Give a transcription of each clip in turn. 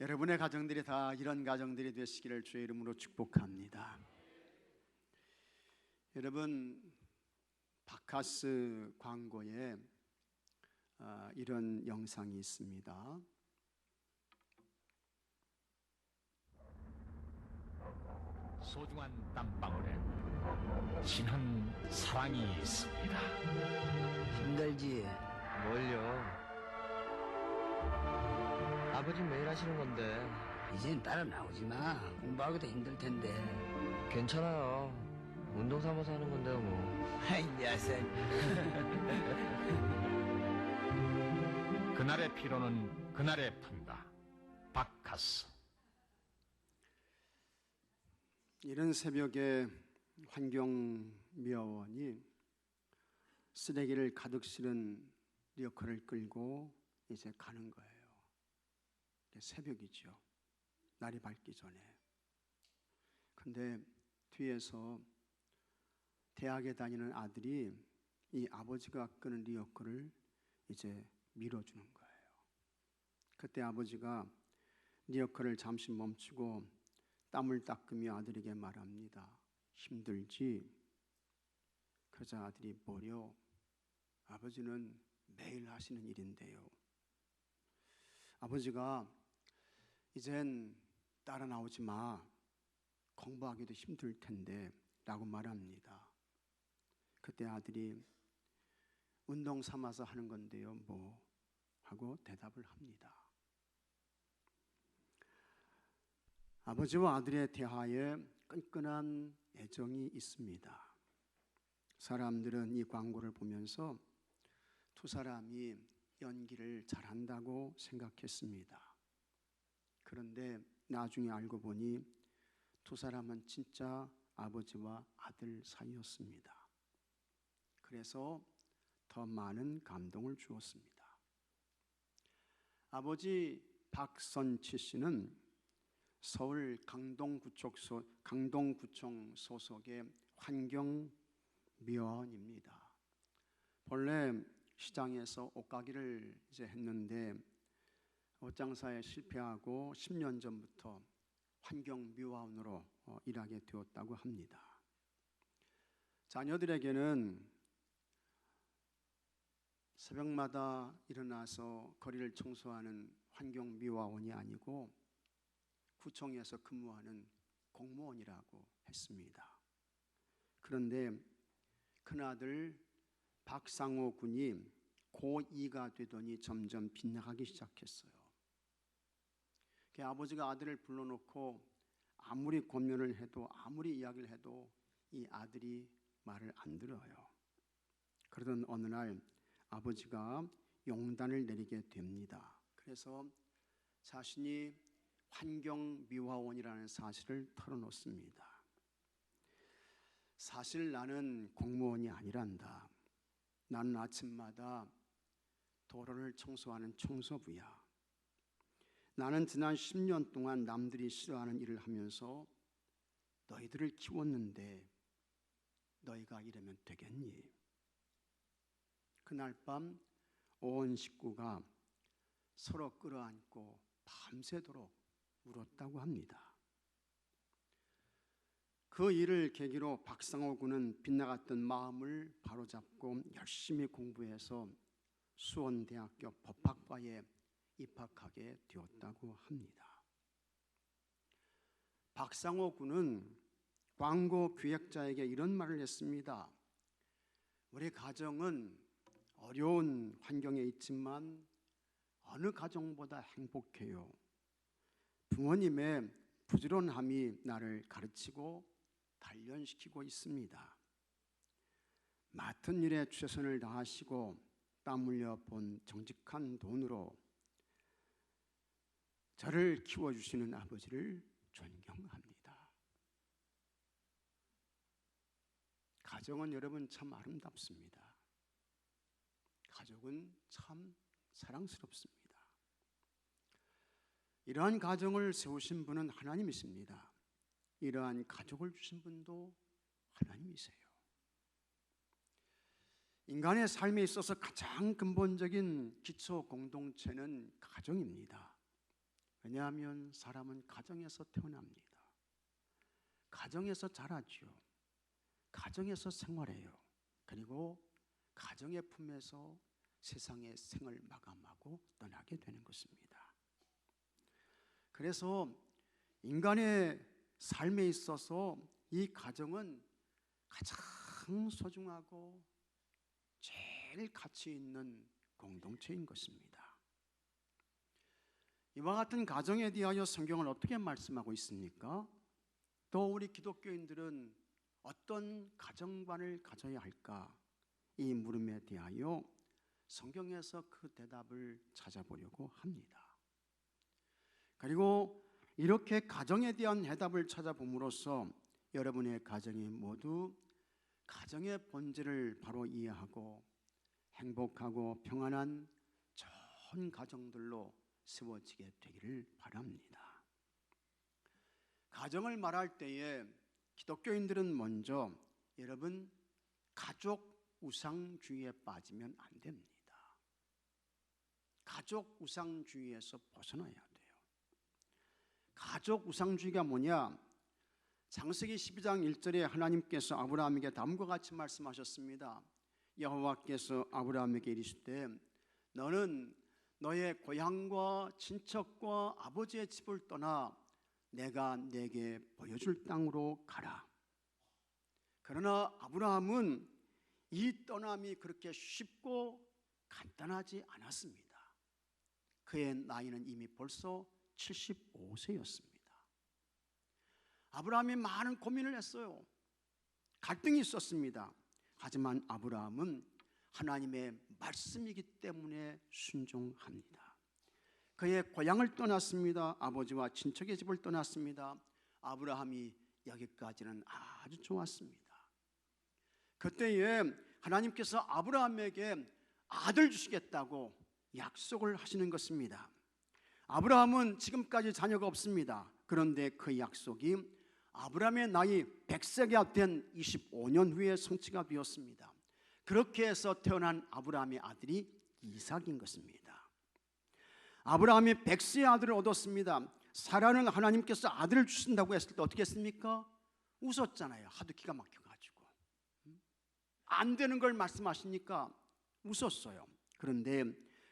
여러분의 가정들이 다 이런 가정들이 되시기를 주의 이름으로 축복합니다. 여러분, 바카스 광고에 이런 영상이 있습니다. 소중한 땀방울에 진한 사랑이 있습니다. 힘들지? 뭘요? 아버지 매일 하시는 건데. 이젠 따라 나오지 마. 공부하기도 힘들 텐데. 괜찮아요. 운동 삼아서 하는 건데요, 뭐. 아이, 녀석. 그날의 피로는 그날에 푼다. 바카스. 이런 새벽에 환경미화원이 쓰레기를 가득 실은 리어커를 끌고 이제 가는 거예요. 새벽이죠. 날이 밝기 전에. 근데 뒤에서 대학에 다니는 아들이 이 아버지가 끄는 리어커를 이제 밀어주는 거예요. 그때 아버지가 리어커를 잠시 멈추고 땀을 닦으며 아들에게 말합니다. 힘들지? 그러자 아들이 뭐려? 아버지는 매일 하시는 일인데요. 아버지가 이젠 따라 나오지 마. 공부하기도 힘들 텐데 라고 말합니다. 그때 아들이 운동 삼아서 하는 건데요 뭐 하고 대답을 합니다. 아버지와 아들의 대화에 끈끈한 애정이 있습니다. 사람들은 이 광고를 보면서 두 사람이 연기를 잘한다고 생각했습니다. 그런데 나중에 알고 보니 두 사람은 진짜 아버지와 아들 사이였습니다. 그래서 더 많은 감동을 주었습니다. 아버지 박선치 씨는 서울 강동구청 소속의 환경미화원입니다. 본래 시장에서 옷가게를 이제 했는데 옷장사에 실패하고 10년 전부터 환경미화원으로 일하게 되었다고 합니다. 자녀들에게는 새벽마다 일어나서 거리를 청소하는 환경미화원이 아니고 구청에서 근무하는 공무원이라고 했습니다. 그런데 큰아들 박상호 군이 고2가 되더니 점점 빗나가기 시작했어요. 아버지가 아들을 불러놓고 아무리 권면을 해도 아무리 이야기를 해도 이 아들이 말을 안 들어요. 그러던 어느 날 아버지가 용단을 내리게 됩니다. 그래서 자신이 환경미화원이라는 사실을 털어놓습니다. 사실 나는 공무원이 아니란다. 나는 아침마다 도로를 청소하는 청소부야. 나는 지난 10년 동안 남들이 싫어하는 일을 하면서 너희들을 키웠는데 너희가 이러면 되겠니? 그날 밤 온 식구가 서로 끌어안고 밤새도록 울었다고 합니다. 그 일을 계기로 박상호 군은 빗나갔던 마음을 바로잡고 열심히 공부해서 수원대학교 법학과에 입학하게 되었다고 합니다. 박상호 군은 광고 기획자에게 이런 말을 했습니다. 우리 가정은 어려운 환경에 있지만 어느 가정보다 행복해요. 부모님의 부지런함이 나를 가르치고 단련시키고 있습니다. 맡은 일에 최선을 다하시고 땀 흘려 본 정직한 돈으로 저를 키워주시는 아버지를 존경합니다. 가정은 여러분 참 아름답습니다. 가족은 참 사랑스럽습니다. 이러한 가정을 세우신 분은 하나님이십니다. 이러한 가족을 주신 분도 하나님이세요. 인간의 삶에 있어서 가장 근본적인 기초 공동체는 가정입니다. 왜냐하면 사람은 가정에서 태어납니다. 가정에서 자라지요. 가정에서 생활해요. 그리고 가정의 품에서 세상의 생을 마감하고 떠나게 되는 것입니다. 그래서 인간의 삶에 있어서 이 가정은 가장 소중하고 제일 가치 있는 공동체인 것입니다. 이와 같은 가정에 대하여 성경은 어떻게 말씀하고 있습니까? 또 우리 기독교인들은 어떤 가정관을 가져야 할까? 이 물음에 대하여 성경에서 그 대답을 찾아보려고 합니다. 그리고 이렇게 가정에 대한 해답을 찾아봄으로써 여러분의 가정이 모두 가정의 본질을 바로 이해하고 행복하고 평안한 좋은 가정들로 세워지게 되기를 바랍니다. 가정을 말할 때에 기독교인들은 먼저 여러분 가족 우상주의에 빠지면 안 됩니다. 가족 우상주의에서 벗어나야 돼요. 가족 우상주의가 뭐냐? 창세기 12장 1절에 하나님께서 아브라함에게 다음과 같이 말씀하셨습니다. 여호와께서 아브라함에게 이르시되 너는 너의 고향과 친척과 아버지의 집을 떠나 내가 네게 보여줄 땅으로 가라. 그러나 아브라함은 이 떠남이 그렇게 쉽고 간단하지 않았습니다. 그의 나이는 이미 벌써 75세였습니다. 아브라함이 많은 고민을 했어요. 갈등이 있었습니다. 하지만 아브라함은 하나님의 말씀이기 때문에 순종합니다. 그의 고향을 떠났습니다. 아버지와 친척의 집을 떠났습니다. 아브라함이 여기까지는 아주 좋았습니다. 그때에 하나님께서 아브라함에게 아들 주시겠다고 약속을 하시는 것입니다. 아브라함은 지금까지 자녀가 없습니다. 그런데 그 약속이 아브라함의 나이 100세가 된 25년 후에 성취가 되었습니다. 그렇게 해서 태어난 아브라함의 아들이 이삭인 것입니다. 아브라함이 100세의 아들을 얻었습니다. 사라는 하나님께서 아들을 주신다고 했을 때 어떻게 했습니까? 웃었잖아요. 하도 기가 막혀가지고 안 되는 걸 말씀하시니까 웃었어요. 그런데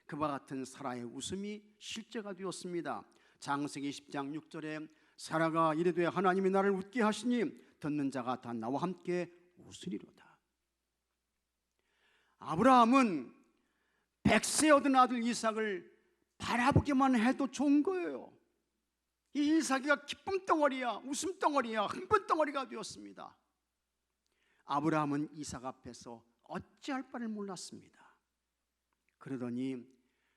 그와 같은 사라의 웃음이 실제가 되었습니다. 창세기 10장 6절에 사라가 이르되 하나님이 나를 웃게 하시니 듣는 자가 다 나와 함께 웃으리로다. 아브라함은 100세 얻은 아들 이삭을 바라보기만 해도 좋은 거예요. 이 이삭이가 기쁨 덩어리야, 웃음 덩어리야, 흥분 덩어리가 되었습니다. 아브라함은 이삭 앞에서 어찌할 바를 몰랐습니다. 그러더니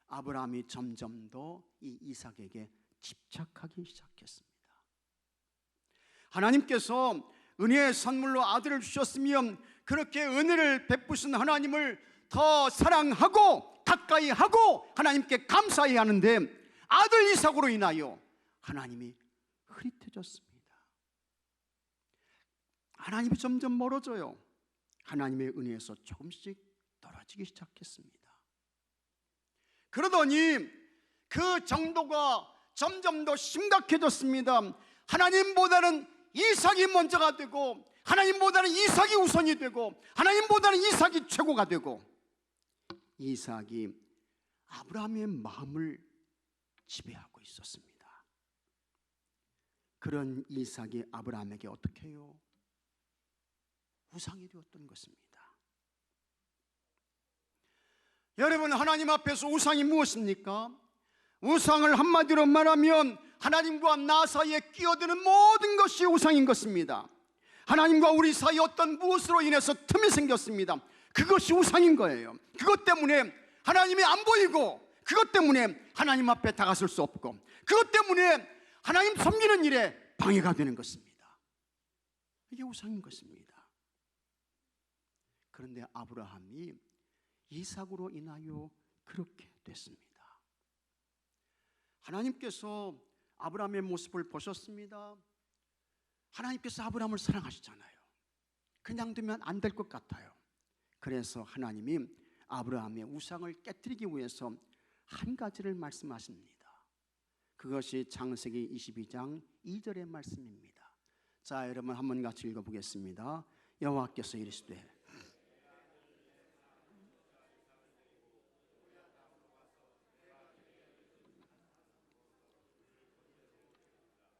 아브라함이 점점 더 이 이삭에게 집착하기 시작했습니다. 하나님께서 은혜의 선물로 아들을 주셨으면 그렇게 은혜를 베푸신 하나님을 더 사랑하고 가까이 하고 하나님께 감사해야 하는데 아들 이삭으로 인하여 하나님이 흐릿해졌습니다. 하나님이 점점 멀어져요. 하나님의 은혜에서 조금씩 떨어지기 시작했습니다. 그러더니 그 정도가 점점 더 심각해졌습니다. 하나님보다는 이삭이 먼저가 되고 하나님보다는 이삭이 우선이 되고 하나님보다는 이삭이 최고가 되고 이삭이 아브라함의 마음을 지배하고 있었습니다. 그런 이삭이 아브라함에게 어떻게 해요? 우상이 되었던 것입니다. 여러분, 하나님 앞에서 우상이 무엇입니까? 우상을 한마디로 말하면 하나님과 나 사이에 끼어드는 모든 것이 우상인 것입니다. 하나님과 우리 사이에 어떤 무엇으로 인해서 틈이 생겼습니다. 그것이 우상인 거예요. 그것 때문에 하나님이 안 보이고 그것 때문에 하나님 앞에 다가설 수 없고 그것 때문에 하나님 섬기는 일에 방해가 되는 것입니다. 이게 우상인 것입니다. 그런데 아브라함이 이삭으로 인하여 그렇게 됐습니다. 하나님께서 아브라함의 모습을 보셨습니다. 하나님께서 아브라함을 사랑하시잖아요. 그냥 두면 안 될 것 같아요. 그래서 하나님이 아브라함의 우상을 깨뜨리기 위해서 한 가지를 말씀하십니다. 그것이 창세기 22장 2절의 말씀입니다. 자, 여러분 한번 같이 읽어보겠습니다. 여호와께서 이르시되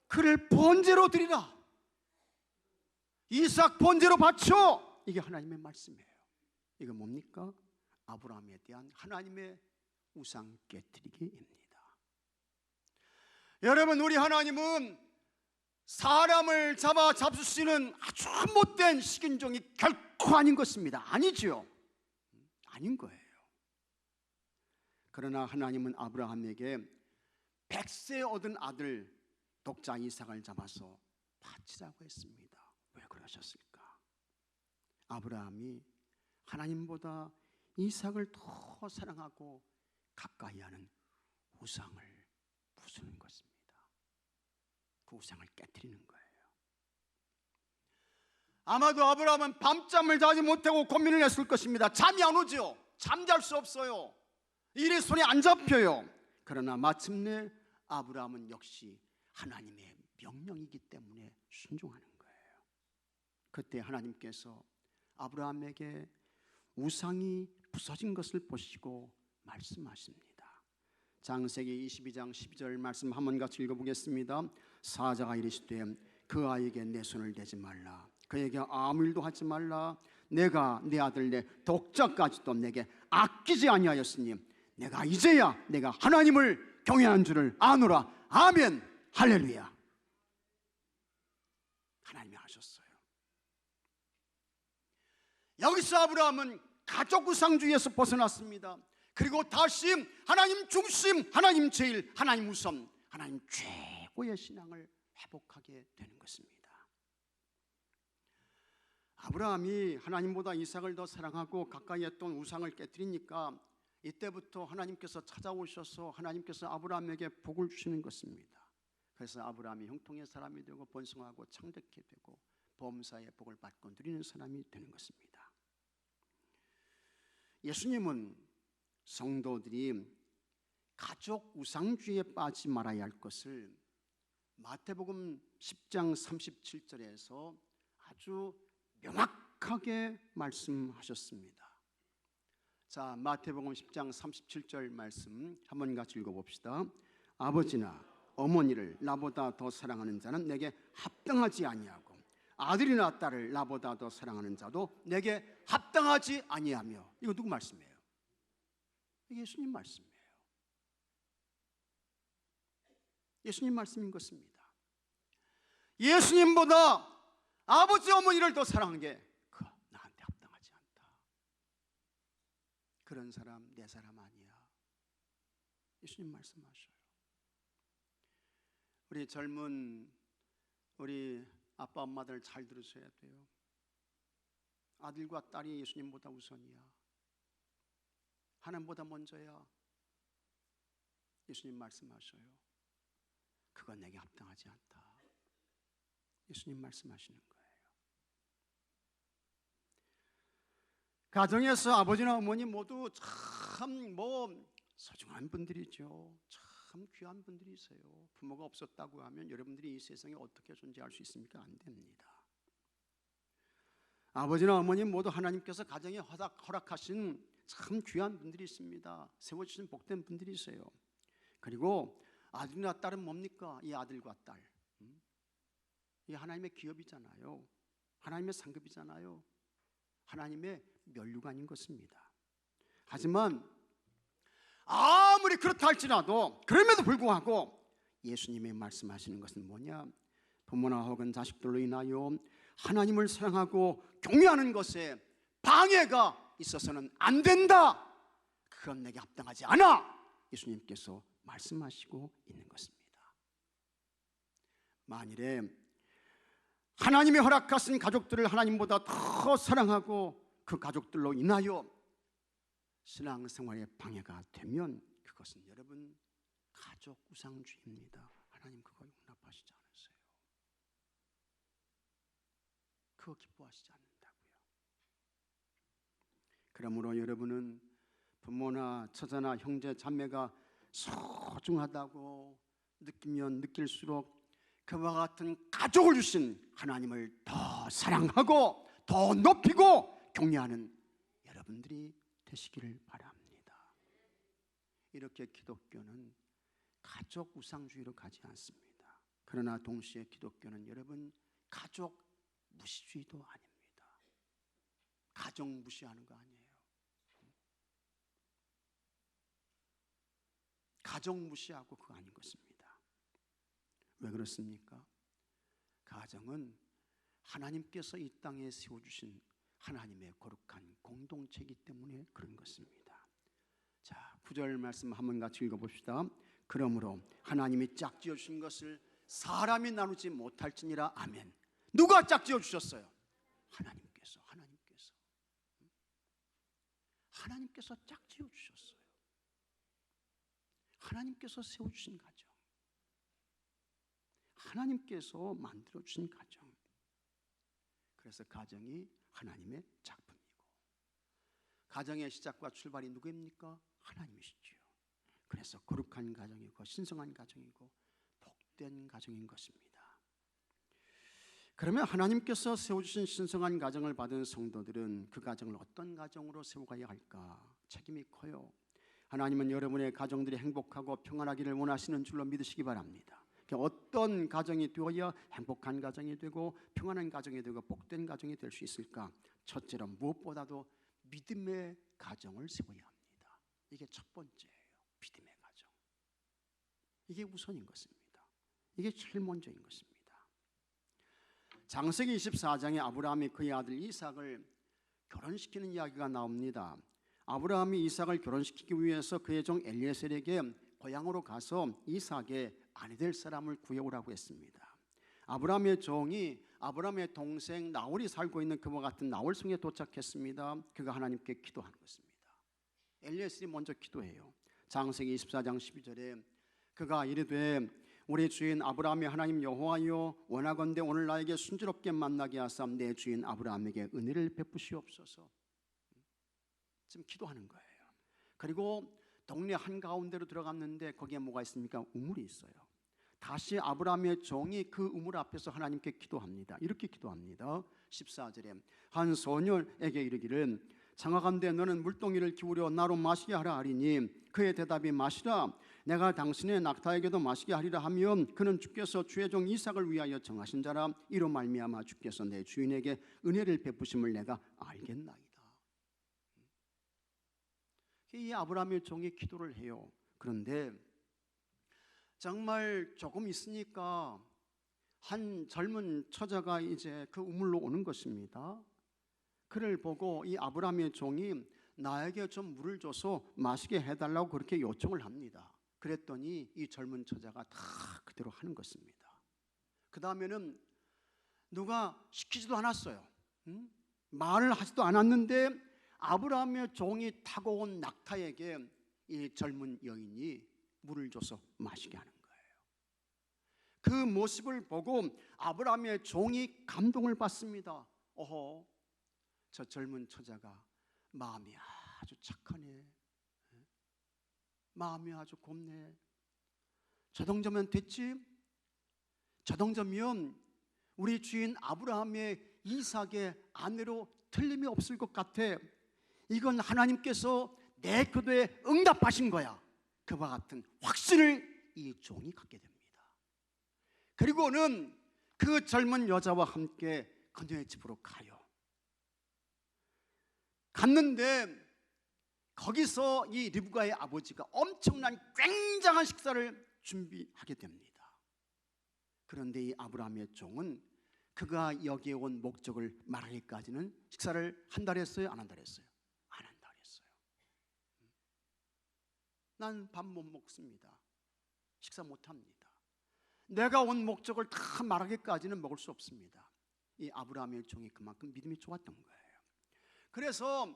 그를 번제로 드리라. 이삭 번제로 바쳐. 이게 하나님의 말씀이에요. 이거 뭡니까? 아브라함에 대한 하나님의 우상 깨뜨리기입니다. 여러분, 우리 하나님은 사람을 잡수시는 아주 못된 식인종이 결코 아닌 것입니다. 아니죠. 아닌 거예요. 그러나 하나님은 아브라함에게 100세 얻은 아들 독자 이삭을 잡아서 바치라고 했습니다. 왜 그러셨을까? 아브라함이 하나님보다 이삭을 더 사랑하고 가까이 하는 우상을 부수는 것입니다. 그 우상을 깨뜨리는 거예요. 아마도 아브라함은 밤잠을 자지 못하고 고민을 했을 것입니다. 잠이 안 오죠. 잠잘 수 없어요. 일이 손에 안 잡혀요. 그러나 마침내 아브라함은 역시 하나님의 명령이기 때문에 순종하는 거예요. 그때 하나님께서 아브라함에게 우상이 부서진 것을 보시고 말씀하십니다. 창세기 22장 12절 말씀 한번 같이 읽어보겠습니다. 사자가 이르시되 그 아이에게 내 손을 대지 말라. 그에게 아무 일도 하지 말라. 내가 내 아들 내 독자까지도 내게 아끼지 아니하였으니 내가 이제야 내가 하나님을 경외하는 줄을 아노라. 아멘. 할렐루야. 하나님이 하셨어요. 여기서 아브라함은 가족 우상주의에서 벗어났습니다. 그리고 다시 하나님 중심, 하나님 제일, 하나님 우선, 하나님 최고의 신앙을 회복하게 되는 것입니다. 아브라함이 하나님보다 이삭을 더 사랑하고 가까이 했던 우상을 깨뜨리니까 이때부터 하나님께서 찾아오셔서 하나님께서 아브라함에게 복을 주시는 것입니다. 그래서 아브라함이 형통의 사람이 되고 번성하고 창대케 되고 범사의 복을 받고 누리는 사람이 되는 것입니다. 예수님은 성도들이 가족 우상주의에 빠지지 말아야 할 것을 마태복음 10장 37절에서 아주 명확하게 말씀하셨습니다. 자, 마태복음 10장 37절 말씀 한번 같이 읽어봅시다. 아버지나 어머니를 나보다 더 사랑하는 자는 내게 합당하지 아니하고 아들이나 딸을 나보다 더 사랑하는 자도 내게 합당하지 아니하며. 이거 누구 말씀이에요? 이게 예수님 말씀이에요. 예수님 말씀인 것입니다. 예수님보다 아버지 어머니를 더 사랑하는 게 나한테 합당하지 않다. 그런 사람 내 사람 아니야. 예수님 말씀하셔요. 우리 젊은 우리 아빠 엄마들 잘 들으셔야 돼요. 아들과 딸이 예수님보다 우선이야. 하나님보다 먼저야. 예수님 말씀하셔요. 그건 내게 합당하지 않다. 예수님 말씀하시는 거예요. 가정에서 아버지나 어머니 모두 참 소중한 분들이죠. 참 귀한 분들이세요. 부모가 없었다고 하면 여러분들이 이 세상에 어떻게 존재할 수 있습니까? 안 됩니다. 아버지나 어머니 모두 하나님께서 가정에 허락하신 참 귀한 분들이 있습니다. 세워주신 복된 분들이세요. 그리고 아들이나 딸은 뭡니까? 이 아들과 딸, 이 하나님의 기업이잖아요. 하나님의 상급이잖아요. 하나님의 면류관인 것입니다. 하지만 아무리 그렇다 할지라도 그럼에도 불구하고 예수님이 말씀하시는 것은 뭐냐? 부모나 혹은 자식들로 인하여 하나님을 사랑하고 경외하는 것에 방해가 있어서는 안 된다. 그건 내게 합당하지 않아. 예수님께서 말씀하시고 있는 것입니다. 만일에 하나님이 허락하신 가족들을 하나님보다 더 사랑하고 그 가족들로 인하여 신앙생활에 방해가 되면 그것은 여러분 가족 우상주의입니다. 하나님 그거 용납하시지 않으세요. 그거 기뻐하시지 않는다고요. 그러므로 여러분은 부모나 처자나 형제 자매가 소중하다고 느끼면 느낄수록 그와 같은 가족을 주신 하나님을 더 사랑하고 더 높이고 경외하는 여러분들이 되시기를 바랍니다. 이렇게 기독교는 가족 우상주의로 가지 않습니다. 그러나 동시에 기독교는 여러분 가족 무시주의도 아닙니다. 가족 무시하는 거 아니에요. 가족 무시하고 그거 아닌 것입니다. 왜 그렇습니까? 가정은 하나님께서 이 땅에 세워주신 하나님의 거룩한 공동체이기 때문에 그런 것입니다. 자, 9절 말씀 한번 같이 읽어봅시다. 그러므로 하나님이 짝지어 주신 것을 사람이 나누지 못할지니라. 아멘. 누가 짝지어 주셨어요? 하나님께서 짝지어 주셨어요. 하나님께서 세워주신 가정, 하나님께서 만들어주신 가정. 그래서 가정이 하나님의 작품이고, 가정의 시작과 출발이 누구입니까? 하나님이시죠. 그래서 거룩한 가정이고 신성한 가정이고 복된 가정인 것입니다. 그러면 하나님께서 세워주신 신성한 가정을 받은 성도들은 그 가정을 어떤 가정으로 세워가야 할까? 책임이 커요. 하나님은 여러분의 가정들이 행복하고 평안하기를 원하시는 줄로 믿으시기 바랍니다. 어떤 가정이 되어야 행복한 가정이 되고 평안한 가정이 되고 복된 가정이 될 수 있을까? 첫째로 무엇보다도 믿음의 가정을 세워야 합니다. 이게 첫 번째예요. 믿음의 가정. 이게 우선인 것입니다. 이게 제일 먼저인 것입니다. 창세기 24장에 아브라함이 그의 아들 이삭을 결혼시키는 이야기가 나옵니다. 아브라함이 이삭을 결혼시키기 위해서 그의 종 엘리에셀에게 고향으로 가서 이삭의 아내 될 사람을 구해오라고 했습니다. 아브라함의 종이 아브라함의 동생 나홀이 살고 있는 그와 같은 나홀성에 도착했습니다. 그가 하나님께 기도하는 것입니다. 엘리에셀이 먼저 기도해요. 창세기 24장 12절에 그가 이르되 우리 주인 아브라함의 하나님 여호와여, 원하건대 오늘 나에게 순조롭게 만나게 하사 내 주인 아브라함에게 은혜를 베푸시옵소서. 지금 기도하는 거예요. 그리고 동네 한가운데로 들어갔는데 거기에 뭐가 있습니까? 우물이 있어요. 다시 아브라함의 종이 그 우물 앞에서 하나님께 기도합니다. 이렇게 기도합니다. 14절에 한 소녀에게 이르기를 장하간대 너는 물동이를 기울여 나로 마시게 하라 하리니 그의 대답이 마시라 내가 당신의 낙타에게도 마시게 하리라 하면 그는 주께서 주의 종 이삭을 위하여 정하신 자라 이로 말미암아 주께서 내 주인에게 은혜를 베푸심을 내가 알겠나이다. 이 아브라함의 종이 기도를 해요. 그런데 정말 조금 있으니까 한 젊은 처자가 이제 그 우물로 오는 것입니다. 그를 보고 이 아브라함의 종이 나에게 좀 물을 줘서 마시게 해달라고 그렇게 요청을 합니다. 그랬더니 이 젊은 처자가 다 그대로 하는 것입니다. 그 다음에는 누가 시키지도 않았어요. 말을 하지도 않았는데 아브라함의 종이 타고 온 낙타에게 이 젊은 여인이 물을 줘서 마시게 하는 거예요. 그 모습을 보고 아브라함의 종이 감동을 받습니다. 어허, 저 젊은 처자가 마음이 아주 착하네, 마음이 아주 곱네. 저 정도면 됐지? 저 정도면 우리 주인 아브라함의 이삭의 아내로 틀림이 없을 것 같아. 이건 하나님께서 내 기도에 응답하신 거야. 그와 같은 확신을 이 종이 갖게 됩니다. 그리고는 그 젊은 여자와 함께 그녀의 집으로 가요. 갔는데 거기서 이 리브가의 아버지가 엄청난 굉장한 식사를 준비하게 됩니다. 그런데 이 아브라함의 종은 그가 여기에 온 목적을 말하기까지는 식사를 한달 했어요? 안 한달 했어요? 안 한달 했어요. 난 밥 못 먹습니다. 식사 못 합니다. 내가 온 목적을 다 말하기까지는 먹을 수 없습니다. 이 아브라함의 종이 그만큼 믿음이 좋았던 거예요. 그래서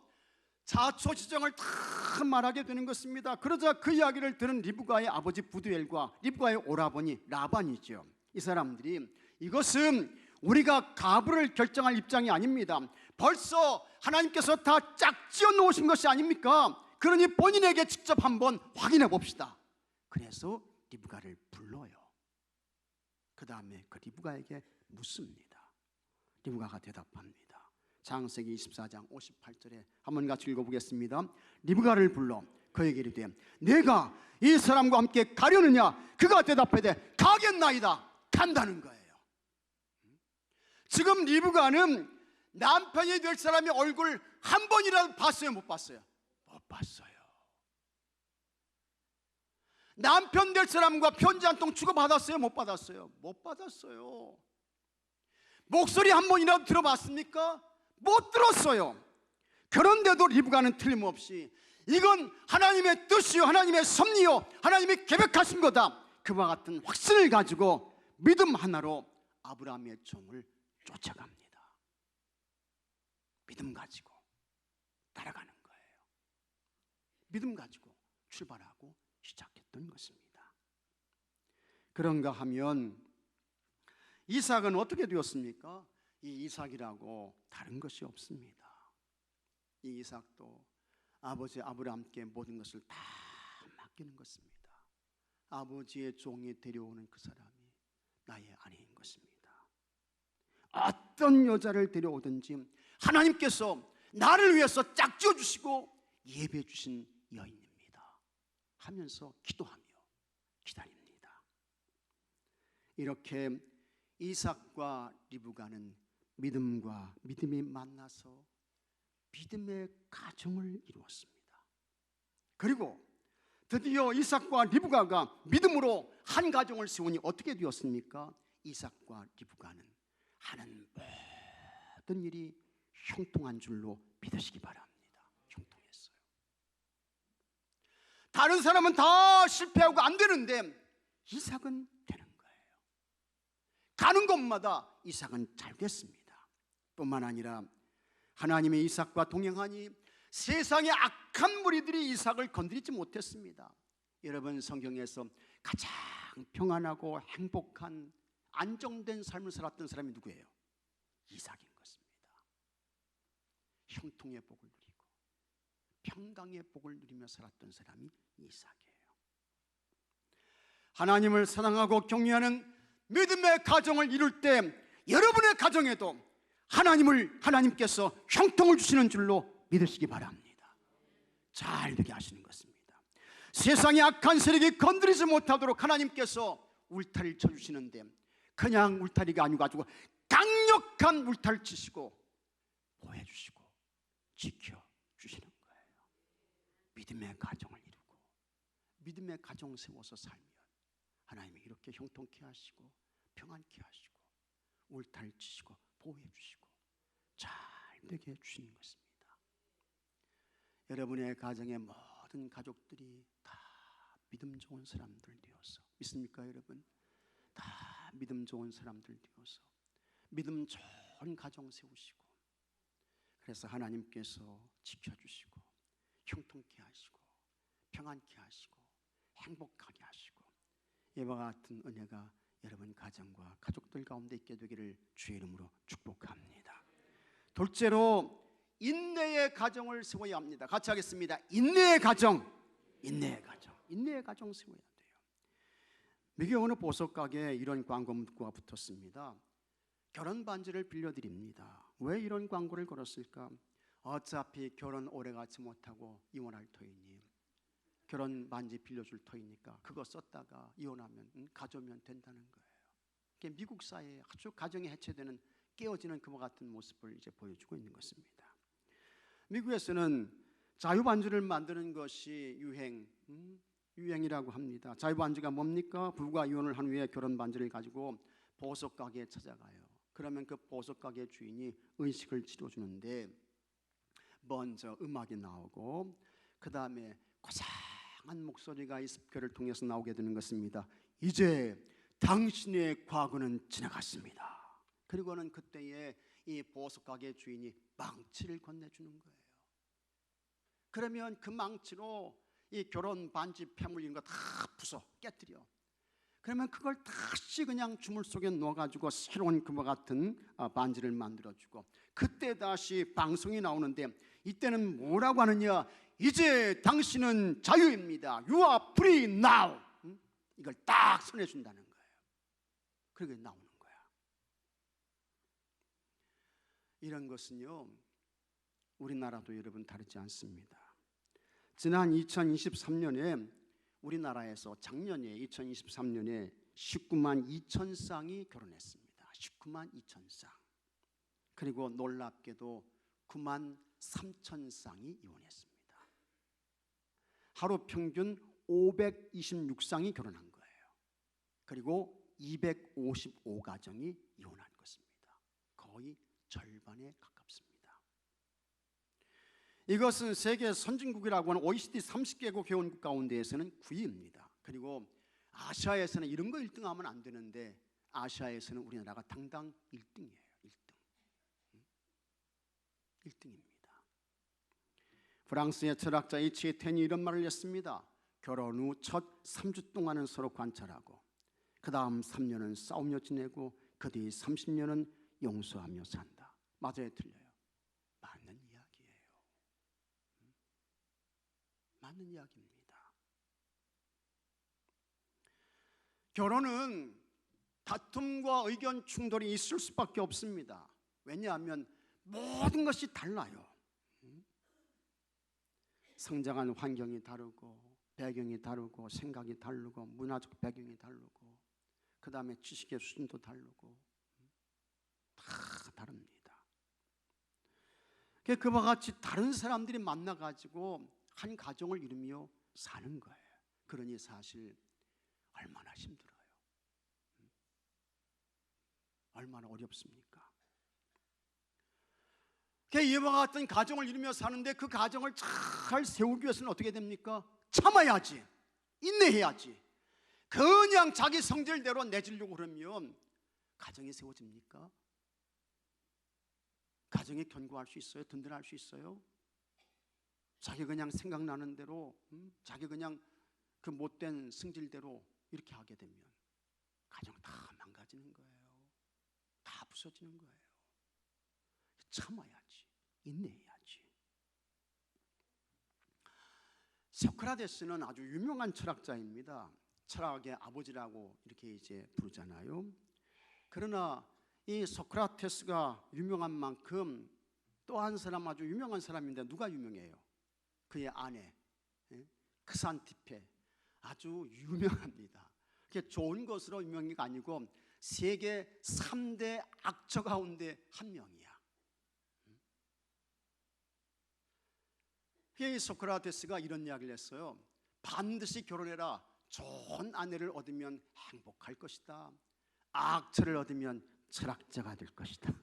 자초지정을 다 말하게 되는 것입니다. 그러자 그 이야기를 들은 리브가의 아버지 부두엘과 리브가의 오라버니 라반이죠. 이 사람들이 이것은 우리가 가부를 결정할 입장이 아닙니다. 벌써 하나님께서 다 짝지어 놓으신 것이 아닙니까? 그러니 본인에게 직접 한번 확인해 봅시다. 그래서 리브가를 불러요. 그 다음에 그 리브가에게 묻습니다. 리브가가 대답합니다. 창세기 24장 58절에 한번 같이 읽어보겠습니다. 리브가를 불러 그에게 이르되 내가 이 사람과 함께 가려느냐? 그가 대답하되 가겠나이다. 간다는 거예요. 지금 리브가는 남편이 될 사람의 얼굴 한 번이라도 봤어요? 못 봤어요? 못 봤어요. 남편 될 사람과 편지 한 통 주고받았어요? 못 받았어요? 못 받았어요. 목소리 한 번이라도 들어봤습니까? 못 들었어요. 그런데도 리브가는 틀림없이 이건 하나님의 뜻이요 하나님의 섭리요 하나님이 계획하신 거다, 그와 같은 확신을 가지고 믿음 하나로 아브라함의 종을 쫓아갑니다. 믿음 가지고 따라가는 거예요. 믿음 가지고 출발하고 시작했던 것입니다. 그런가 하면 이삭은 어떻게 되었습니까? 이 이삭이라고 다른 것이 없습니다. 이 이삭도 아버지 아브라함께 모든 것을 다 맡기는 것입니다. 아버지의 종이 데려오는 그 사람이 나의 아내인 것입니다. 어떤 여자를 데려오든지 하나님께서 나를 위해서 짝지어 주시고 예배해 주신 여인입니다 하면서 기도하며 기다립니다. 이렇게 이삭과 리브가는 믿음과 믿음이 만나서 믿음의 가정을 이루었습니다. 그리고 드디어 이삭과 리브가가 믿음으로 한 가정을 세우니 어떻게 되었습니까? 이삭과 리브가는 하는 모든 일이 형통한 줄로 믿으시기 바랍니다. 형통했어요. 다른 사람은 다 실패하고 안 되는데 이삭은 되는 거예요. 가는 곳마다 이삭은 잘 됐습니다. 뿐만 아니라 하나님의 이삭과 동행하니 세상의 악한 무리들이 이삭을 건드리지 못했습니다. 여러분, 성경에서 가장 평안하고 행복한 안정된 삶을 살았던 사람이 누구예요? 이삭인 것입니다. 형통의 복을 누리고 평강의 복을 누리며 살았던 사람이 이삭이에요. 하나님을 사랑하고 경외하는 믿음의 가정을 이룰 때 여러분의 가정에도 하나님께서 형통을 주시는 줄로 믿으시기 바랍니다. 잘 되게 하시는 것입니다. 세상의 악한 세력이 건드리지 못하도록 하나님께서 울타리를 쳐주시는데 그냥 울타리가 아니고 가지고 강력한 울타리를 치시고 보호해주시고 지켜주시는 거예요. 믿음의 가정을 이루고 믿음의 가정 세워서 살면 하나님이 이렇게 형통케 하시고 평안케 하시고 울타리를 치시고 보호해주시고 잘 되게 해주시는 것입니다. 여러분의 가정의 모든 가족들이 다 믿음 좋은 사람들 되어서, 믿습니까 여러분? 다 믿음 좋은 사람들 되어서 믿음 좋은 가정 세우시고, 그래서 하나님께서 지켜주시고 형통케 하시고 평안케 하시고 행복하게 하시고 이와 같은 은혜가 여러분 가정과 가족들 가운데 있게 되기를 주의 이름으로 축복합니다. 둘째로 인내의 가정을 세워야 합니다. 같이 하겠습니다. 인내의 가정, 인내의 가정, 인내의 가정 세워야 돼요. 미국의 어느 보석 가게에 이런 광고 문구가 붙었습니다. 결혼 반지를 빌려드립니다. 왜 이런 광고를 걸었을까? 어차피 결혼 오래가지 못하고 이혼할 터이니 결혼 반지 빌려줄 터이니까 그거 썼다가 이혼하면 가져오면 된다는 거예요. 미국 사회에 아주 가정이 해체되는, 깨어지는 그와 같은 모습을 이제 보여주고 있는 것입니다. 미국에서는 자유반지를 만드는 것이 유행이라고 합니다. 자유반지가 뭡니까? 부부가 이혼을 한 후에 결혼반지를 가지고 보석 가게에 찾아가요. 그러면 그 보석 가게 주인이 의식을 치러주는데 먼저 음악이 나오고 그 다음에 고상한 목소리가 이 스피커를 통해서 나오게 되는 것입니다. 이제 당신의 과거는 지나갔습니다. 그리고는 그때에 이 보석 가게 주인이 망치를 건네주는 거예요. 그러면 그 망치로 이 결혼 반지 폐물 이런 거 다 부숴 깨뜨려. 그러면 그걸 다시 그냥 주물 속에 넣어가지고 새로운 그와 같은 반지를 만들어주고, 그때 다시 방송이 나오는데 이때는 뭐라고 하느냐? 이제 당신은 자유입니다. You are free now. 이걸 딱 손해준다는 거예요. 그게 나오는 거야. 이런 것은요, 우리나라도 여러분 다르지 않습니다. 지난 2023년에 우리나라에서 작년에 2023년에 19만 2천 쌍이 결혼했습니다. 19만 2천 쌍. 그리고 놀랍게도 9만 3천 쌍이 이혼했습니다. 하루 평균 526쌍이 결혼한 거예요. 그리고 255가정이 이혼한 것입니다. 거의 절반에 가깝습니다. 이것은 세계 선진국이라고 하는 OECD 30개국 회원국 가운데에서는 9위입니다. 그리고 아시아에서는 이런 거 1등하면 안 되는데 아시아에서는 우리나라가 당당 1등이에요. 1등입니다. 프랑스의 철학자 이치에텐이 이런 말을 했습니다. 결혼 후 첫 3주 동안은 서로 관찰하고 그 다음 3년은 싸우며 지내고 그 뒤 30년은 용서하며 산다. 맞아요, 틀려요? 맞는 이야기예요. 맞는 이야기입니다. 결혼은 다툼과 의견 충돌이 있을 수밖에 없습니다. 왜냐하면 모든 것이 달라요. 성장한 환경이 다르고 배경이 다르고 생각이 다르고 문화적 배경이 다르고 그 다음에 지식의 수준도 다르고 다 다릅니다. 그와 같이 다른 사람들이 만나가지고 한 가정을 이루며 사는 거예요. 그러니 사실 얼마나 힘들어요. 얼마나 어렵습니까? 이와 같은 가정을 이루며 사는데 그 가정을 잘 세우기 위해서는 어떻게 됩니까? 참아야지, 인내해야지. 그냥 자기 성질대로 내주려고 그러면 가정이 세워집니까? 가정이 견고할 수 있어요? 든든할 수 있어요? 자기 그냥 생각나는 대로 자기 그냥 그 못된 성질대로 이렇게 하게 되면 가정 다 망가지는 거예요. 다 부서지는 거예요. 참아야지, 인내해야지. 소크라테스는 아주 유명한 철학자입니다. 철학의 아버지라고 이렇게 이제 부르잖아요. 그러나 이 소크라테스가 유명한 만큼 또 한 사람 아주 유명한 사람인데 누가 유명해요? 그의 아내 크산티페, 아주 유명합니다. 그게 좋은 것으로 유명한 게 아니고 세계 3대 악처 가운데 한 명이야. 이 소크라테스가 이런 이야기를 했어요. 반드시 결혼해라. 좋은 아내를 얻으면 행복할 것이다. 악처를 얻으면 철학자가 될 것이다.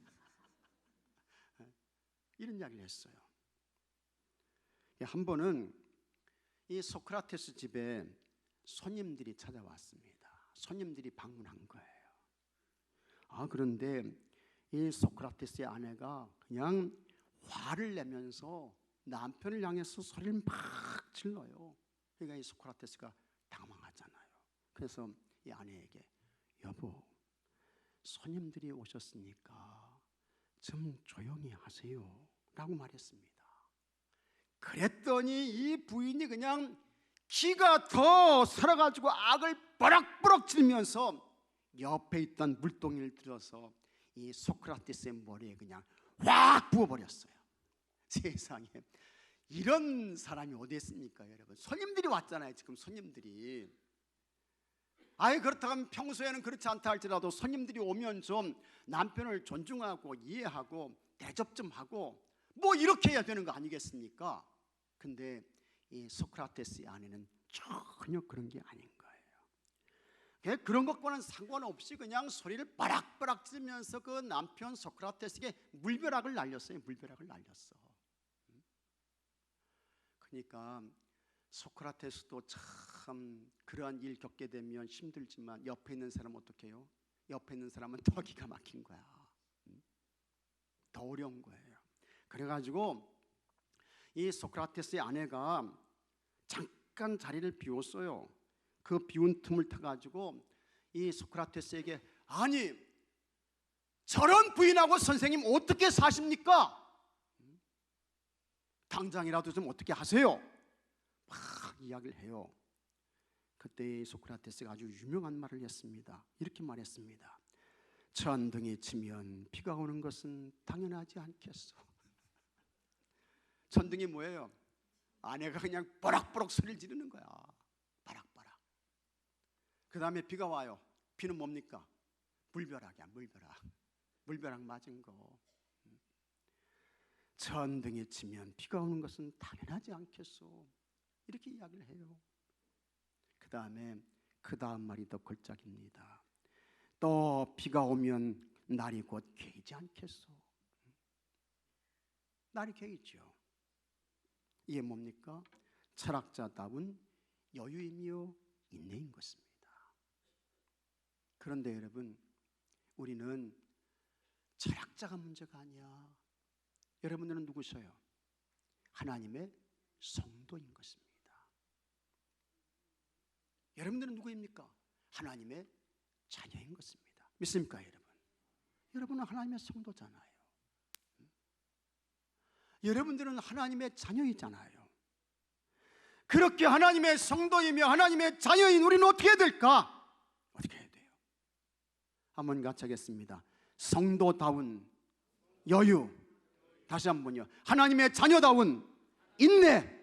이런 이야기를 했어요. 한 번은 이 소크라테스 집에 손님들이 찾아왔습니다. 손님들이 방문한 거예요. 그런데 이 소크라테스의 아내가 그냥 화를 내면서 남편을 향해서 소리를 막 질러요. 그러니까 이 소크라테스가 당황하잖아요. 그래서 이 아내에게 여보, 손님들이 오셨으니까 좀 조용히 하세요 라고 말했습니다. 그랬더니 이 부인이 그냥 기가 더 살아가지고 악을 버럭버럭 짖으면서 옆에 있던 물동이를 들어서 이 소크라테스의 머리에 그냥 확 부어버렸어요. 세상에 이런 사람이 어디 있습니까, 여러분? 손님들이 왔잖아요. 지금 손님들이. 그렇다면 평소에는 그렇지 않다 할지라도 손님들이 오면 좀 남편을 존중하고 이해하고 대접 좀 하고 뭐 이렇게 해야 되는 거 아니겠습니까? 근데 이 소크라테스의 아내는 전혀 그런 게 아닌 거예요. 그런 것과는 상관없이 그냥 소리를 바락바락 짖으면서 그 남편 소크라테스에게 물벼락을 날렸어요. 물벼락을 날렸어. 그러니까 소크라테스도 참 그러한 일 겪게 되면 힘들지만 옆에 있는 사람은 어떻게 해요? 옆에 있는 사람은 더 기가 막힌 거야. 더 어려운 거예요. 그래가지고 이 소크라테스의 아내가 잠깐 자리를 비웠어요. 그 비운 틈을 타가지고 이 소크라테스에게 아니 저런 부인하고 선생님 어떻게 사십니까? 당장이라도 좀 어떻게 하세요? 막 이야기를 해요. 그때 소크라테스가 아주 유명한 말을 했습니다. 이렇게 말했습니다. 천둥이 치면 비가 오는 것은 당연하지 않겠소. 천둥이 뭐예요? 아내가 그냥 뽀락뽀락 소리를 지르는 거야. 바락바락. 그 다음에 비가 와요. 비는 뭡니까? 물벼락이야. 물벼락 맞은 거. 천둥이 치면 비가 오는 것은 당연하지 않겠소. 이렇게 이야기를 해요. 그 다음 말이 더 걸작입니다. 또 비가 오면 날이 곧 개이지 않겠소. 날이 개이죠. 이게 뭡니까? 철학자다운 여유이며 인내인 것입니다. 그런데 여러분, 우리는 철학자가 문제가 아니야. 여러분들은 누구셔요? 하나님의 성도인 것입니다. 여러분들은 누구입니까? 하나님의 자녀인 것입니다. 믿습니까, 여러분? 여러분은 하나님의 성도잖아요. 여러분들은 하나님의 자녀이잖아요. 그렇게 하나님의 성도이며 하나님의 자녀인 우리는 어떻게 해야 될까? 어떻게 해야 돼요? 한번 같이 하겠습니다. 성도다운 여유. 다시 한번요. 하나님의 자녀다운 인내.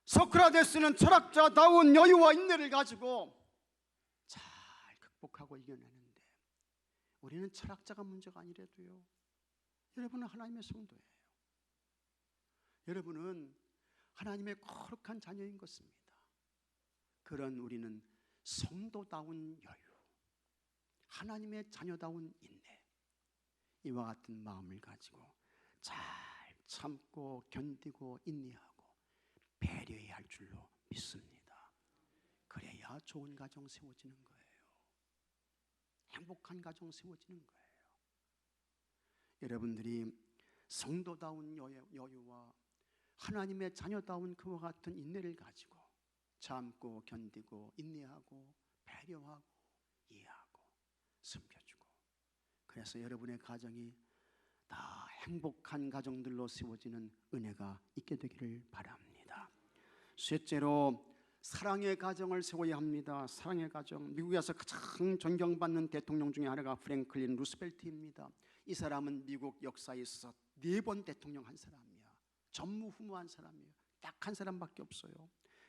소크라테스는 철학자다운 여유와 인내를 가지고 잘 극복하고 이겨내는데, 우리는 철학자가 문제가 아니라도요, 여러분은 하나님의 성도예요. 여러분은 하나님의 거룩한 자녀인 것입니다. 그런 우리는 성도다운 여유, 하나님의 자녀다운 인내, 이와 같은 마음을 가지고 잘 참고 견디고 인내하고 배려해야 할 줄로 믿습니다. 그래야 좋은 가정 세워지는 거예요. 행복한 가정 세워지는 거예요. 여러분들이 성도다운 여유와 하나님의 자녀다운 그와 같은 인내를 가지고 참고 견디고 인내하고 배려하고 이해하고 섬겨주고, 그래서 여러분의 가정이 다 행복한 가정들로 세워지는 은혜가 있게 되기를 바랍니다. 셋째로, 사랑의 가정을 세워야 합니다. 사랑의 가정. 미국에서 가장 존경받는 대통령 중에 하나가 프랭클린 루스벨트입니다. 이 사람은 미국 역사에 있어서 4번 대통령 한 사람이야. 전무후무한 사람이에요. 딱 한 사람밖에 없어요.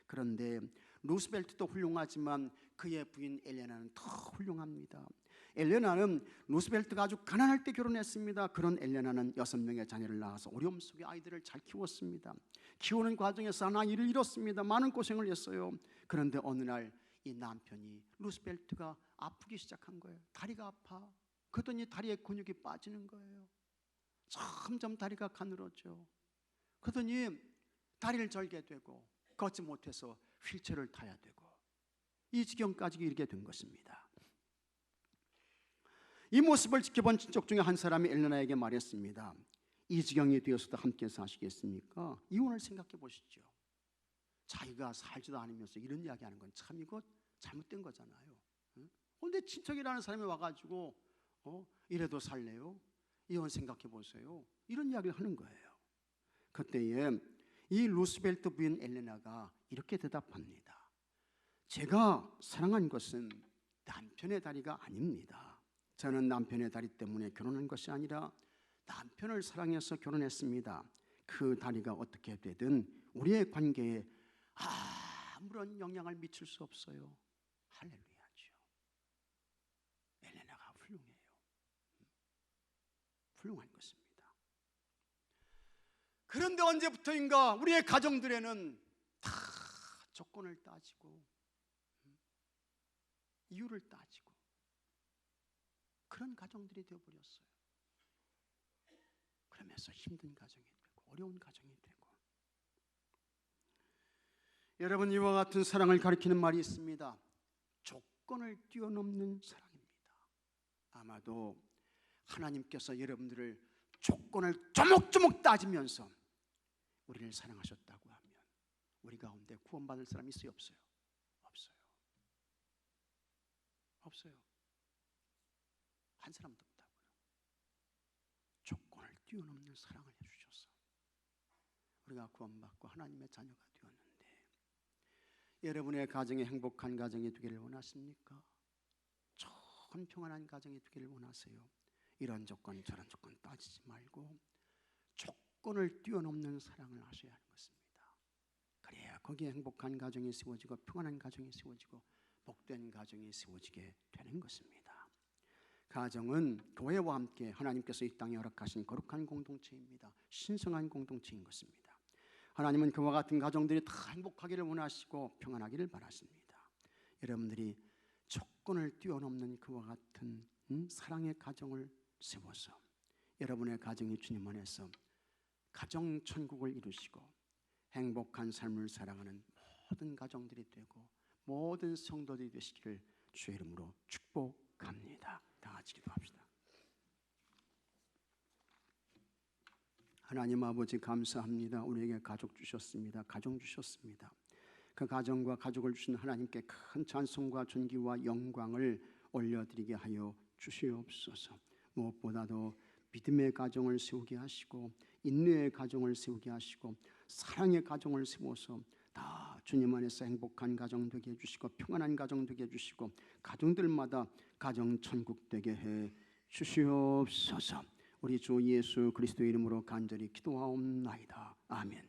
그런데 루스벨트도 훌륭하지만 그의 부인 엘레나는 더 훌륭합니다. 엘레나는 루스벨트가 아주 가난할 때 결혼했습니다. 그런 엘레나는 6명의 자녀를 낳아서 어려움 속에 아이들을 잘 키웠습니다. 키우는 과정에서 하나 일을 잃었습니다. 많은 고생을 했어요. 그런데 어느 날 이 남편이, 루스벨트가 아프기 시작한 거예요. 다리가 아파. 그러더니 다리에 근육이 빠지는 거예요. 점점 다리가 가늘어져. 그러더니 다리를 절게 되고 걷지 못해서 휠체어를 타야 되고, 이 지경까지 이르게 된 것입니다. 이 모습을 지켜본 친척 중에 한 사람이 엘레나에게 말했습니다. 이 지경이 되어서도 함께 사시겠습니까? 이혼을 생각해 보시죠. 자기가 살지도 않으면서 이런 이야기하는 건 참 이거 잘못된 거잖아요. 그런데 친척이라는 사람이 와가지고 이래도 살래요? 이혼 생각해 보세요. 이런 이야기를 하는 거예요. 그때에 이 루스벨트 부인 엘레나가 이렇게 대답합니다. 제가 사랑한 것은 남편의 다리가 아닙니다. 저는 남편의 다리 때문에 결혼한 것이 아니라 남편을 사랑해서 결혼했습니다. 그 다리가 어떻게 되든 우리의 관계에 아무런 영향을 미칠 수 없어요. 할렐루야죠. 엘레나가 훌륭해요. 훌륭한 것입니다. 그런데 언제부터인가 우리의 가정들에는 다 조건을 따지고 이유를 따지고 그런 가정들이 되어버렸어요. 그러면서 힘든 가정이 되고 어려운 가정이 되고. 여러분, 이와 같은 사랑을 가리키는 말이 있습니다. 조건을 뛰어넘는 사랑입니다. 아마도 하나님께서 여러분들을 조건을 조목조목 따지면서 우리를 사랑하셨다고 하면 우리 가운데 구원받을 사람이 있어요? 없어요? 없어요. 없어요. 한 사람도 없다고요. 조건을 뛰어넘는 사랑을 해주셔서 우리가 구원받고 하나님의 자녀가 되었는데 여러분의 가정이 행복한 가정이 되기를 원하십니까? 좋은 평안한 가정이 되기를 원하세요? 이런 조건 저런 조건 따지지 말고 조건을 뛰어넘는 사랑을 하셔야 하는 것입니다. 그래야 거기에 행복한 가정이 세워지고 평안한 가정이 세워지고 복된 가정이 세워지게 되는 것입니다. 가정은 교회와 함께 하나님께서 이 땅에 허락하신 거룩한 공동체입니다. 신성한 공동체인 것입니다. 하나님은 그와 같은 가정들이 다 행복하기를 원하시고 평안하기를 바라십니다. 여러분들이 조건을 뛰어넘는 그와 같은 사랑의 가정을 세워서 여러분의 가정이 주님 안에서 가정 천국을 이루시고 행복한 삶을 살아가는 모든 가정들이 되고 모든 성도들이 되시기를 주의 이름으로 축복합니다. 다 같이 기도합시다. 하나님 아버지 감사합니다. 우리에게 가족 주셨습니다. 가정 주셨습니다. 그 가정과 가족을 주신 하나님께 큰 찬송과 존귀와 영광을 올려드리게 하여 주시옵소서. 무엇보다도 믿음의 가정을 세우게 하시고 인내의 가정을 세우게 하시고 사랑의 가정을 세워서 다 주님 안에서 행복한 가정 되게 해주시고 평안한 가정 되게 해주시고 가정들마다 가정 천국 되게 해 주시옵소서. 우리 주 예수 그리스도의 이름으로 간절히 기도하옵나이다. 아멘.